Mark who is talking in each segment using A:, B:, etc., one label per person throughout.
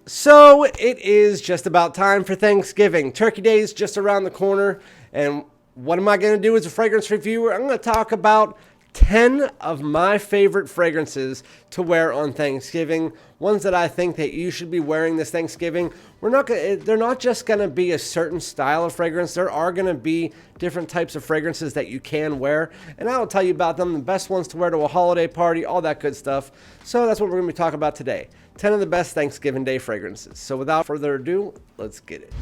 A: So it is just about time for Thanksgiving. Turkey Day is just around the corner. And what am I going to do as a fragrance reviewer? I'm going to talk about 10 of my favorite fragrances to wear on Thanksgiving. Ones that I think that you should be wearing this Thanksgiving. They're not just going to be a certain style of fragrance. There are going to be different types of fragrances that you can wear. And I'll tell you about them, the best ones to wear to a holiday party, all that good stuff. So that's what we're going to be talking about today. 10 of the best Thanksgiving Day fragrances. So without further ado, let's get it.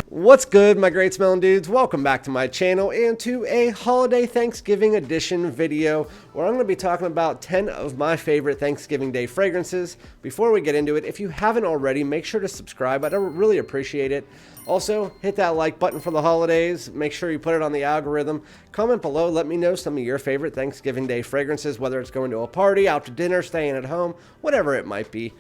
A: What's good, my great smelling dudes? Welcome back to my channel and to a holiday Thanksgiving edition video where I'm going to be talking about 10 of my favorite Thanksgiving Day fragrances. Before we get into it, if you haven't already, make sure to subscribe. I'd really appreciate it. Also, hit that like button for the holidays. Make sure you put it on the algorithm. Comment below. Let me know some of your favorite Thanksgiving Day fragrances, whether it's going to a party, out to dinner, staying at home, whatever it might be.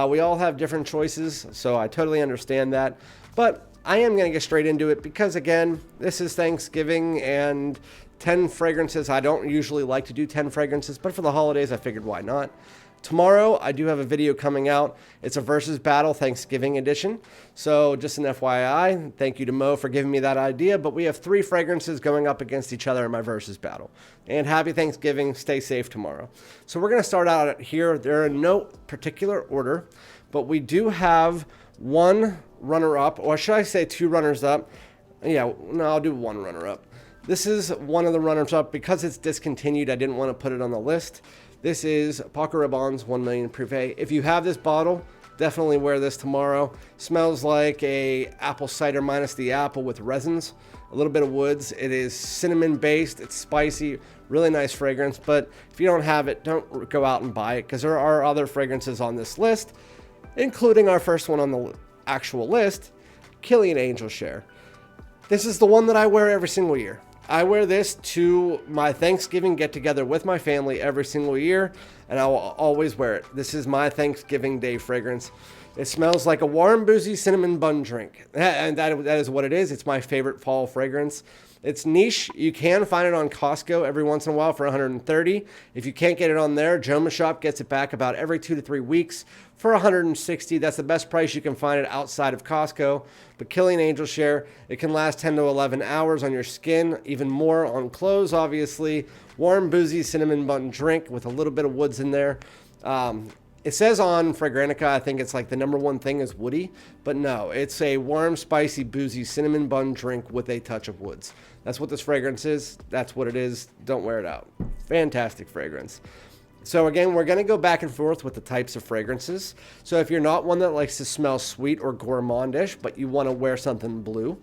A: We all have different choices, so I totally understand that. But I am going to get straight into it because, again, this is Thanksgiving and 10 fragrances. I don't usually like to do 10 fragrances, but for the holidays, I figured why not. Tomorrow, I do have a video coming out. It's a versus battle Thanksgiving edition. So just an FYI, thank you to Mo for giving me that idea. But we have 3 fragrances going up against each other in my versus battle. And happy Thanksgiving. Stay safe tomorrow. So we're going to start out here. They're in no particular order, but we do have one runner-up, or should I say 2 runners-up? Yeah, no, I'll do 1 runner-up. This is one of the runners-up. Because it's discontinued, I didn't want to put it on the list. This is Paco Rabanne's 1 Million Prive. If you have this bottle, definitely wear this tomorrow. Smells like a apple cider minus the apple with resins, a little bit of woods. It is cinnamon based, it's spicy, really nice fragrance. But if you don't have it, don't go out and buy it because there are other fragrances on this list, including our first one on the actual list, Kilian Angel Share. This is the one that I wear every single year. I wear this to my Thanksgiving get together with my family every single year, and I will always wear it. This is my Thanksgiving Day fragrance. It smells like a warm, boozy cinnamon bun drink, and that is what it is. It's my favorite fall fragrance. It's niche. You can find it on Costco every once in a while for $130. If you can't get it on there, JOMASHOP gets it back about every 2 to 3 weeks for $160. That's the best price you can find it outside of Costco. But Kilian Angel Share, it can last 10 to 11 hours on your skin, even more on clothes, obviously. Warm, boozy cinnamon bun drink with a little bit of woods in there. It says on Fragrantica, I think it's like the #1 thing is woody, but no, it's a warm, spicy, boozy cinnamon bun drink with a touch of woods. That's what this fragrance is. That's what it is. Don't wear it out. Fantastic fragrance. So again, we're going to go back and forth with the types of fragrances. So if you're not one that likes to smell sweet or gourmandish, but you want to wear something blue,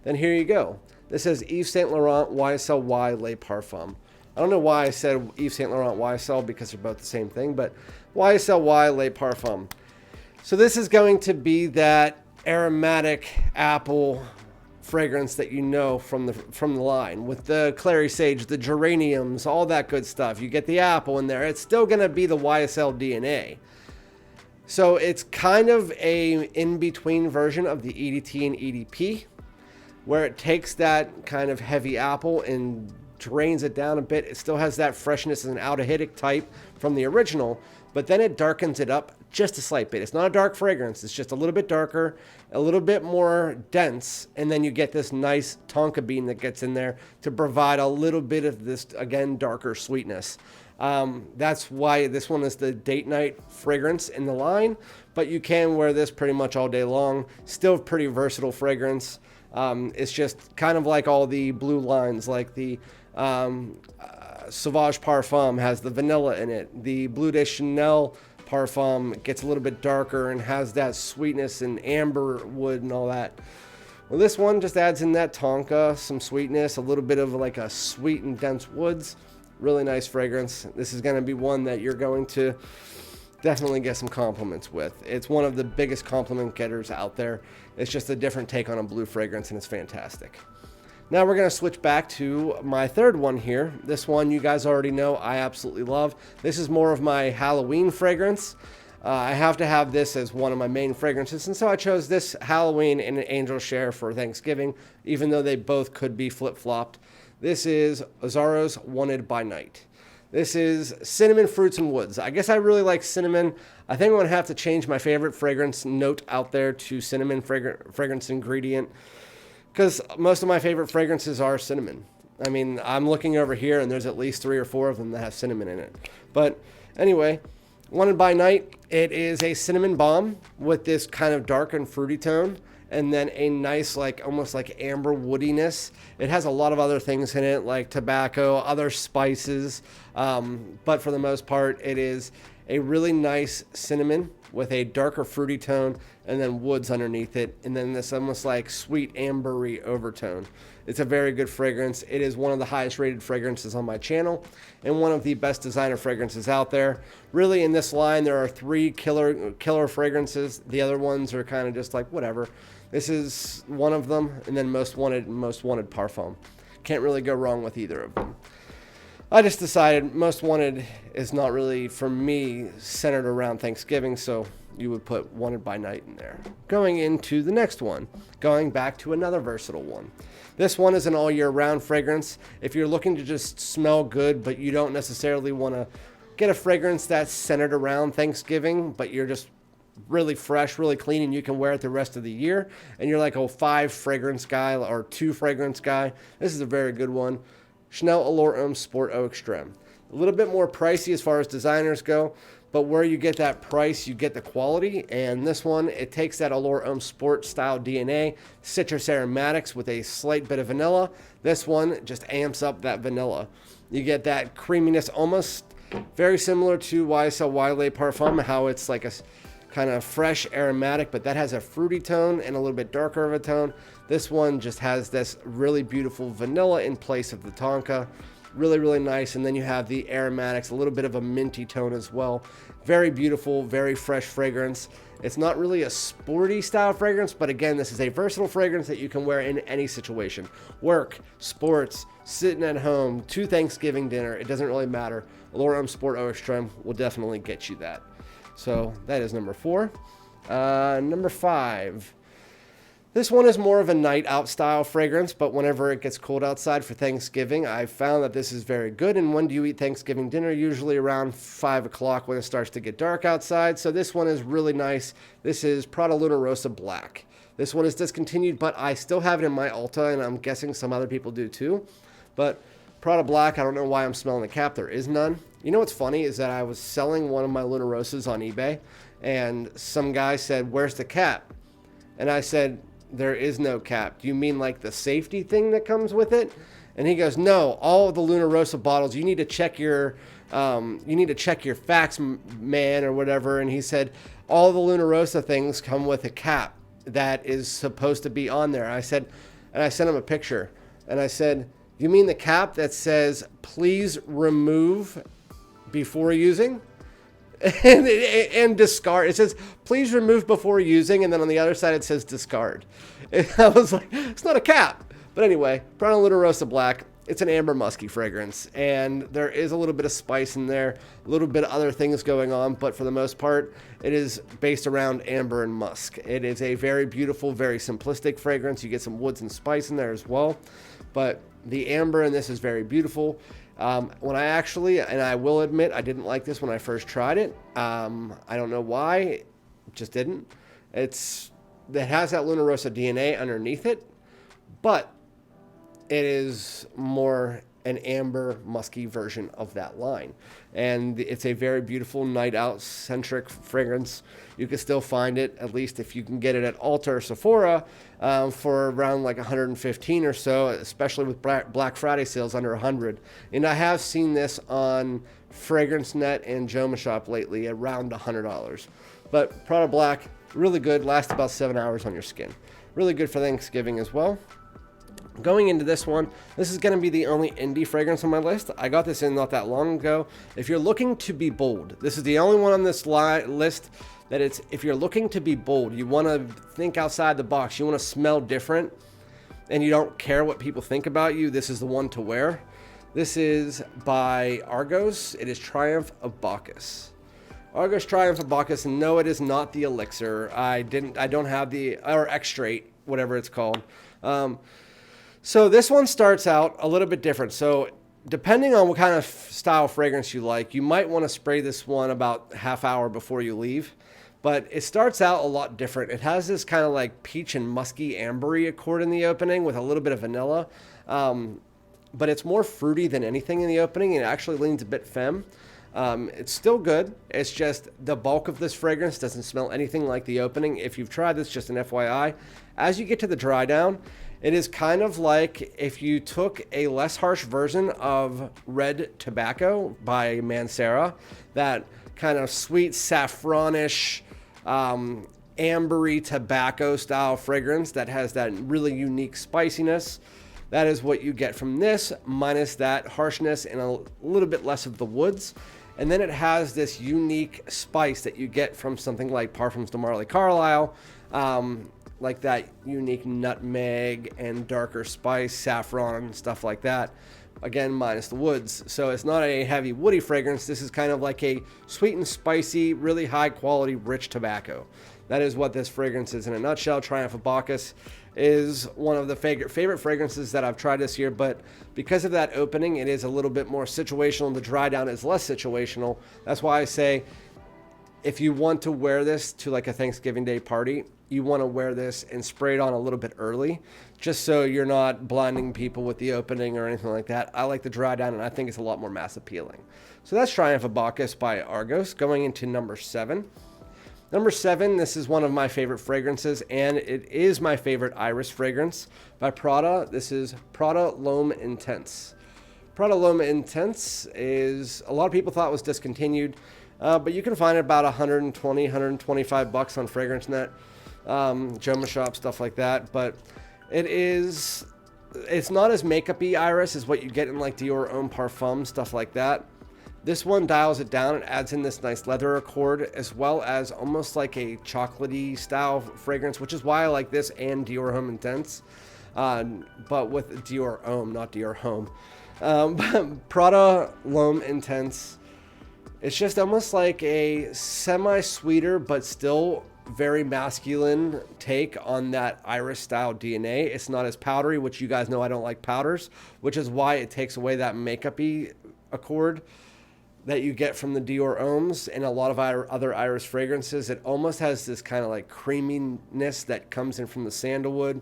A: then here you go. This is Yves Saint Laurent YSL Y Le Parfum. I don't know why I said Yves Saint Laurent YSL because they're both the same thing, but YSL Y Le Parfum. So this is going to be that aromatic apple fragrance that you know from the line with the clary sage, the geraniums, all that good stuff. You get the apple in there. It's still going to be the YSL DNA. So it's kind of a in-between version of the EDT and EDP, where it takes that kind of heavy apple and drains it down a bit. It still has that freshness as an aldehydic type from the original, but then it darkens it up just a slight bit. It's not a dark fragrance. It's just a little bit darker, a little bit more dense, and then you get this nice tonka bean that gets in there to provide a little bit of this, again, darker sweetness. That's why this one is the date night fragrance in the line, but you can wear this pretty much all day long. Still pretty versatile fragrance. It's just kind of like all the blue lines, like the Sauvage Parfum has the vanilla in it. The Bleu de Chanel Parfum gets a little bit darker and has that sweetness and amber wood and all that. Well, this one just adds in that tonka, some sweetness, a little bit of like a sweet and dense woods. Really nice fragrance. This is going to be one that you're going to definitely get some compliments with. It's one of the biggest compliment getters out there. It's just a different take on a blue fragrance, and it's fantastic. Now we're going to switch back to my third one here. This one you guys already know I absolutely love. This is more of my Halloween fragrance. I have to have this as one of my main fragrances, and so I chose this Halloween and an Angel Share for Thanksgiving, even though they both could be flip-flopped. This is Azzaro's Wanted by Night. This is cinnamon, fruits, and woods. I guess I really like cinnamon. I think I'm going to have to change my favorite fragrance note out there to cinnamon fragrance ingredient, because most of my favorite fragrances are cinnamon. I mean, I'm looking over here and there's at least 3 or 4 of them that have cinnamon in it. But anyway, Wanted by Night, it is a cinnamon balm with this kind of dark and fruity tone, and then a nice, like almost like amber woodiness. It has a lot of other things in it, like tobacco, other spices, but for the most part, it is a really nice cinnamon with a darker fruity tone, and then woods underneath it, and then this almost like sweet ambery overtone. It's a very good fragrance. It is one of the highest rated fragrances on my channel and one of the best designer fragrances out there. Really, in this line, there are 3 killer fragrances. The other ones are kind of just like whatever. This is one of them, and then Most Wanted Parfum. Can't really go wrong with either of them. I just decided Most Wanted is not really, for me, centered around Thanksgiving, so you would put Wanted by Night in there. Going into the next one, going back to another versatile one. This one is an all year round fragrance. If you're looking to just smell good, but you don't necessarily want to get a fragrance that's centered around Thanksgiving, but you're just really fresh, really clean, and you can wear it the rest of the year, and you're like a 5 fragrance guy or 2 fragrance guy, this is a very good one. Chanel Allure Homme Sport Eau Extreme. A little bit more pricey as far as designers go, but where you get that price, you get the quality. And this one, it takes that Allure Homme Sport style DNA, citrus aromatics with a slight bit of vanilla. This one just amps up that vanilla. You get that creaminess, almost very similar to YSL Y Le Parfum, how it's like a kind of fresh aromatic, but that has a fruity tone and a little bit darker of a tone. This one just has this really beautiful vanilla in place of the tonka. Really, really nice. And then you have the aromatics, a little bit of a minty tone as well. Very beautiful, very fresh fragrance. It's not really a sporty style fragrance, but again, this is a versatile fragrance that you can wear in any situation. Work, sports, sitting at home, to Thanksgiving dinner, it doesn't really matter. Allure Homme Sport Eau Extreme will definitely get you that. So that is number 4. Number 5. This one is more of a night out style fragrance, but whenever it gets cold outside for Thanksgiving, I've found that this is very good. And when do you eat Thanksgiving dinner? Usually around 5 o'clock when it starts to get dark outside. So this one is really nice. This is Prada Rossa Black. This one is discontinued, but I still have it in my Ulta, and I'm guessing some other people do too. But Prada Black, I don't know why I'm smelling the cap. There is none. You know what's funny is that I was selling one of my Luna Rossas on eBay, and some guy said, "Where's the cap?" And I said, "There is no cap. Do you mean like the safety thing that comes with it?" And he goes, "No, all of the Luna Rossa bottles, you need to check your facts, man," or whatever. And he said, "All the Luna Rossa things come with a cap that is supposed to be on there." And I sent him a picture, and I said, "You mean the cap that says, 'Please remove before using'?" and discard. It says, "Please remove before using," and then on the other side it says discard. And I was like, it's not a cap. But anyway, Prada Rossa Black, it's an amber musky fragrance, and there is a little bit of spice in there, a little bit of other things going on, but for the most part, it is based around amber and musk. It is a very beautiful, very simplistic fragrance. You get some woods and spice in there as well, but the amber in this is very beautiful. When I will admit, I didn't like this when I first tried it. I don't know why, it just didn't. It has that Luna Rossa DNA underneath it, but it is more an amber musky version of that line. And it's a very beautiful night out centric fragrance. You can still find it, at least if you can get it at Ulta or Sephora, for around like 115 or so, especially with Black Friday sales under 100. And I have seen this on FragranceNet and JOMASHOP lately at around $100. But Prada Black, really good, lasts about 7 hours on your skin. Really good for Thanksgiving as well. Going into this one, this is going to be the only indie fragrance on my list. I got this in not that long ago. If you're looking to be bold, this is the only one on this list that it's, if you're looking to be bold, you want to think outside the box, you want to smell different, and you don't care what people think about you, this is the one to wear. This is by Argos. It is Triumph of Bacchus. Argos Triumph of Bacchus, and no, it is not the elixir. I don't have the, or extrate, whatever it's called. So this one starts out a little bit different. So depending on what kind of style fragrance you like, you might want to spray this one about half hour before you leave. But it starts out a lot different. It has this kind of like peach and musky ambery accord in the opening with a little bit of vanilla. But it's more fruity than anything in the opening, and it actually leans a bit femme. It's still good. It's just the bulk of this fragrance doesn't smell anything like the opening. If you've tried this, just an FYI. As you get to the dry down, it is kind of like if you took a less harsh version of Red Tobacco by Mancera, that kind of sweet saffronish, ambery tobacco style fragrance that has that really unique spiciness. That is what you get from this, minus that harshness and a little bit less of the woods. And then it has this unique spice that you get from something like Parfums de Marly Carlisle, like that unique nutmeg and darker spice, saffron, and stuff like that. Again, minus the woods. So it's not a heavy woody fragrance. This is kind of like a sweet and spicy, really high quality, rich tobacco. That is what this fragrance is in a nutshell. Triumph of Bacchus is one of the favorite fragrances that I've tried this year, but because of that opening, it is a little bit more situational, and the dry down is less situational. That's why I say if you want to wear this to like a Thanksgiving Day party, you want to wear this and spray it on a little bit early, just so you're not blinding people with the opening or anything like that. I like the dry down, and I think it's a lot more mass appealing. So that's Triumph of Bacchus by Argos. Going into number 7. Number 7, this is one of my favorite fragrances, and it is my favorite iris fragrance by Prada. This is Prada Lhomme Intense. Prada Lhomme Intense is, a lot of people thought was discontinued, but you can find it about 120, 125 bucks on FragranceNet, JOMASHOP, stuff like that. But it's not as makeup-y iris as what you get in like Dior Homme Parfum, stuff like that. This one dials it down and adds in this nice leather accord, as well as almost like a chocolatey style fragrance, which is why I like this and Dior Homme Intense, but with Dior Homme, not Dior Homme. Prada Lhomme Intense. It's just almost like a semi-sweeter, but still very masculine take on that iris style DNA. It's not as powdery, which you guys know I don't like powders, which is why it takes away that makeup-y accord that you get from the Dior Hommes and a lot of other iris fragrances. It almost has this kind of like creaminess that comes in from the sandalwood.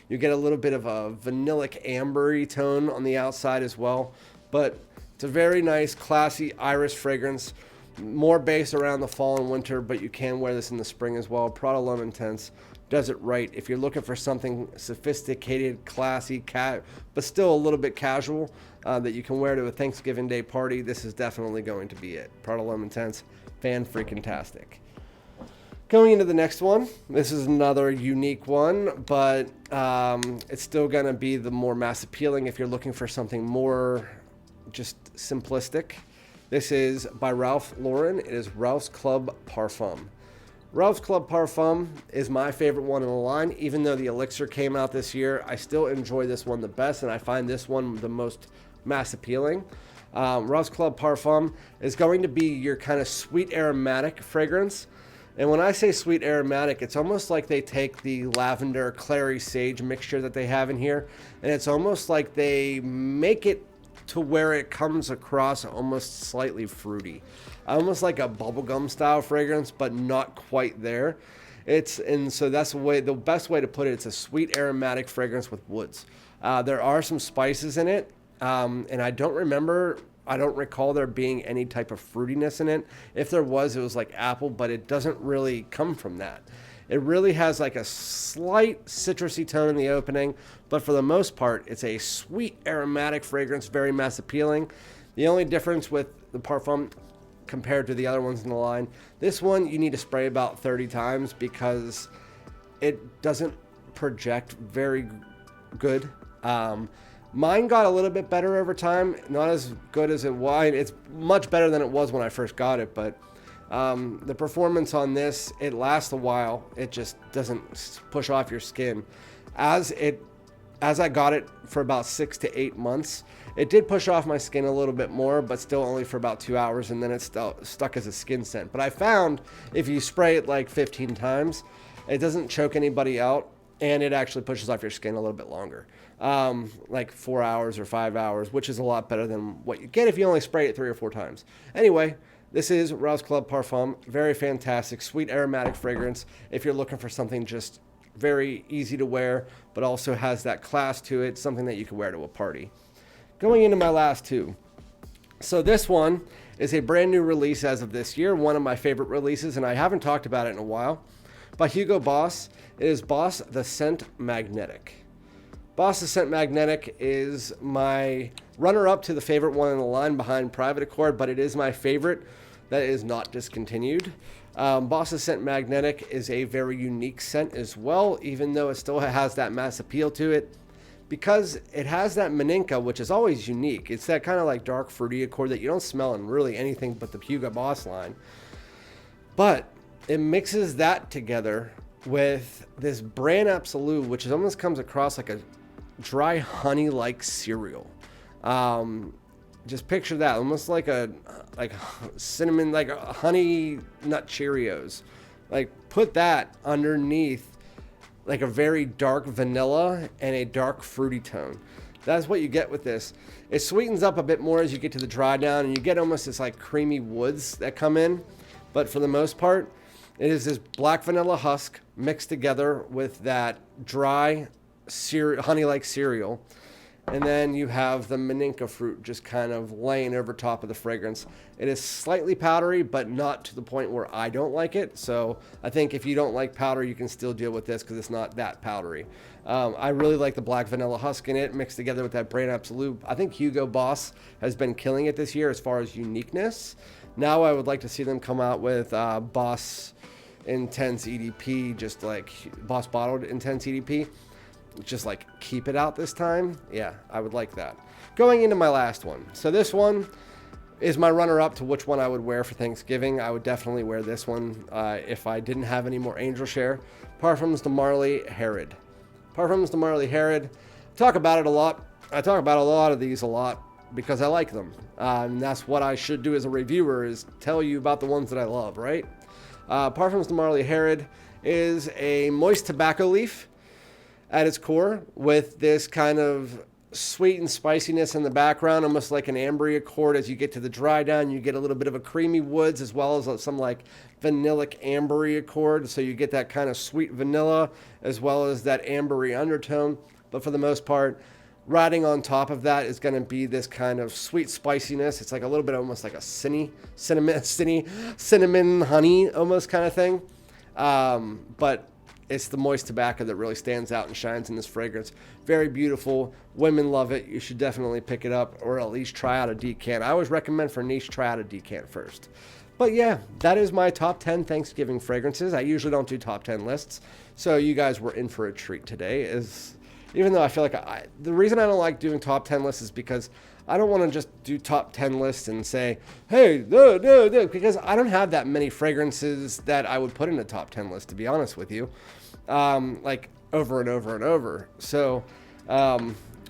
A: You get a little bit of a vanillic ambery tone on the outside as well, but it's a very nice, classy iris fragrance, more based around the fall and winter, but you can wear this in the spring as well. Prada Lhomme Intense does it right. If you're looking for something sophisticated, classy, but still a little bit casual, that you can wear to a Thanksgiving Day party, this is definitely going to be it. Prada Lhomme Intense, fan-freaking-tastic. Going into the next one, this is another unique one, but it's still going to be the more mass appealing if you're looking for something more just simplistic. This is by Ralph Lauren. It is Ralph's Club Parfum. Ralph's Club Parfum is my favorite one in the line. Even though the Elixir came out this year, I still enjoy this one the best, and I find this one the most mass appealing. Ralph's Club Parfum is going to be your kind of sweet aromatic fragrance. And when I say sweet aromatic, it's almost like they take the lavender, clary, sage mixture that they have in here, and it's almost like they make it to where it comes across almost slightly fruity. Almost like a bubblegum style fragrance, but not quite there. So that's the best way to put it. It's a sweet aromatic fragrance with woods. There are some spices in it, and I don't recall there being any type of fruitiness in it. If there was, it was like apple, but it doesn't really come from that. It really has like a slight citrusy tone in the opening, but for the most part, it's a sweet aromatic fragrance, very mass appealing. The only difference with the Parfum compared to the other ones in the line, this one you need to spray about 30 times because it doesn't project very good. Mine got a little bit better over time, not as good as it was. It's much better than it was when I first got it, but the performance on this, it lasts a while. It just doesn't push off your skin. As I got it for about 6 to 8 months, it did push off my skin a little bit more, but still only for about 2 hours, and then it's still stuck as a skin scent. But I found if you spray it like 15 times, it doesn't choke anybody out. and it actually pushes off your skin a little bit longer, like 4 hours or 5 hours, which is a lot better than what you get if you only spray it 3 or 4 times. Anyway, this is Rose Club Parfum. Very fantastic, sweet aromatic fragrance. If you're looking for something just very easy to wear, but also has that class to it, something that you can wear to a party. Going into my last two. So this one is a brand new release as of this year, one of my favorite releases, and I haven't talked about it in a while. By Hugo Boss. It is Boss the Scent Magnetic. Boss the Scent Magnetic is my runner-up to the favorite one in the line behind Private Accord, but it is my favorite that is not discontinued. Boss the Scent Magnetic is a very unique scent as well, even though it still has that mass appeal to it, because it has that Maninka, which is always unique. It's that kind of like dark fruity accord that you don't smell in really anything but the Hugo Boss line. But it mixes that together with this Brand Absolute, which almost comes across like a dry honey-like cereal. Just picture that, almost like a cinnamon, like a honey nut Cheerios. Like put that underneath like a very dark vanilla and a dark fruity tone. That's what you get with this. It sweetens up a bit more as you get to the dry down, and you get almost this like creamy woods that come in. But for the most part, it is this black vanilla husk mixed together with that dry honey-like cereal. And then you have the Maninka fruit just kind of laying over top of the fragrance. It is slightly powdery, but not to the point where I don't like it. So I think if you don't like powder, you can still deal with this because it's not that powdery. I really like the black vanilla husk in it mixed together with that Brand Absolute. I think Hugo Boss has been killing it this year as far as uniqueness. Now I would like to see them come out with Boss Intense EDP, just like Boss Bottled Intense EDP. Just like keep it out this time. Yeah, I would like that. Going into my last one. So this one is my runner-up to which one I would wear for Thanksgiving. I would definitely wear this one if I didn't have any more Angel Share. Parfums de Marly Herod. Parfums de Marly Herod. Talk about it a lot. I talk about a lot of these a lot because I like them. And that's what I should do as a reviewer, is tell you about the ones that I love, right? Parfums de Marly Herod is a moist tobacco leaf at its core, with this kind of sweet and spiciness in the background, almost like an ambery accord. As you get to the dry down, you get a little bit of a creamy woods as well as some like vanillic ambery accord. So you get that kind of sweet vanilla as well as that ambery undertone. But for the most part, riding on top of that is going to be this kind of sweet spiciness. It's like a little bit almost like a cinnamon honey almost kind of thing. But it's the moist tobacco that really stands out and shines in this fragrance. Very beautiful. Women love it. You should definitely pick it up or at least try out a decant. I always recommend for niche, try out a decant first. But yeah, that is my top 10 Thanksgiving fragrances. I usually don't do top 10 lists, so you guys were in for a treat today. Even though I feel like the reason I don't like doing top 10 lists is because I don't want to just do top 10 lists and say, hey, no, because I don't have that many fragrances that I would put in a top 10 list, to be honest with you, like over and over and over. So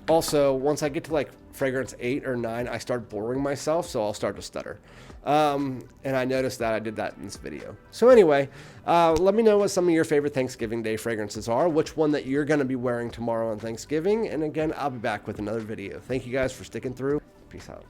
A: also, once I get to like fragrance 8 or 9, I start boring myself, so I'll start to stutter. And I noticed that I did that in this video. So anyway, let me know what some of your favorite Thanksgiving Day fragrances are, which one that you're going to be wearing tomorrow on Thanksgiving. And again, I'll be back with another video. Thank you guys for sticking through. Peace out.